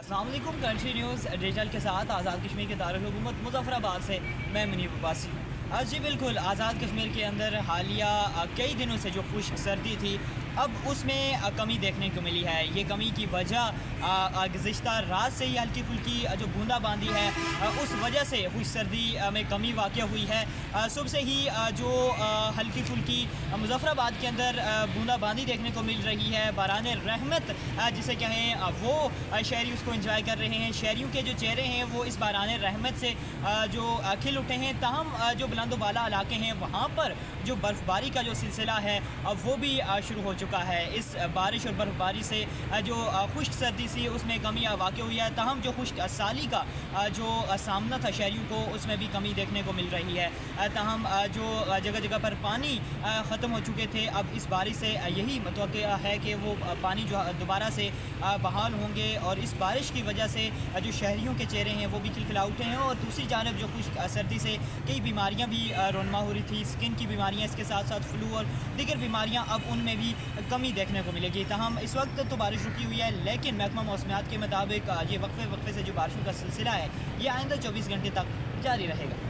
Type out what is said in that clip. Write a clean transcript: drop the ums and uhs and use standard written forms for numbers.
अस्सलाम वालेकुम। Country news digital के साथ आज़ाद कश्मीर के दारुल-हुकूमत मुज़फ़्फ़राबाद से मैं मुनीब अब्बासी। जी बिल्कुल, आज़ाद कश्मीर के अंदर हालिया कई दिनों से जो खुश्क सर्दी थी अब उसमें कमी देखने को मिली है। ये कमी की वजह गुज़िश्ता रात से ही हल्की फुल्की जो बूंदाबांदी है उस वजह से खुश्क सर्दी में कमी वाक़या हुई है। सुबह से ही जो हल्की फुल्की मुज़फ़्फ़राबाद के अंदर बूंदाबांदी देखने को मिल रही है, बाराने रहमत जिसे कहें वो शहरी उसको एंजॉय कर रहे हैं। शहरियों के जो चेहरे हैं वो इस बाराने रहमत से जो खिल उठे हैं। ताहम जो बुलंद बाला इलाके हैं वहाँ पर जो बर्फ़बारी का जो सिलसिला है वो भी शुरू हो चुका है। इस बारिश और बर्फ़बारी से जो खुश्क सर्दी सी उसमें कमी वाक़ हुई है। ताहम जो खुश्क साली का जो सामना था शहरियों को उसमें भी कमी देखने को मिल रही है। ताहम जो जगह जगह पर पानी ख़त्म हो चुके थे, अब इस बारिश से यही मतवक़्क़ा है कि वो पानी जो दोबारा से बहाल होंगे और इस बारिश की वजह से जो शहरियों के चेहरे हैं वो भी खिलखिला उठे हैं। और दूसरी जानब जो खुश्क सर्दी से कई बीमारियाँ भी रोनमा हो रही थी, स्किन की बीमारियाँ, इसके साथ साथ फ्लू और दीगर बीमारियाँ, अब उनमें भी कमी देखने को मिलेगी। ताहम इस वक्त तो बारिश रुकी हुई है, लेकिन महकमा मौसमियात के मुताबिक ये वक्फे वक्फे से जो बारिशों का सिलसिला है ये आइंदा 24 घंटे तक जारी रहेगा।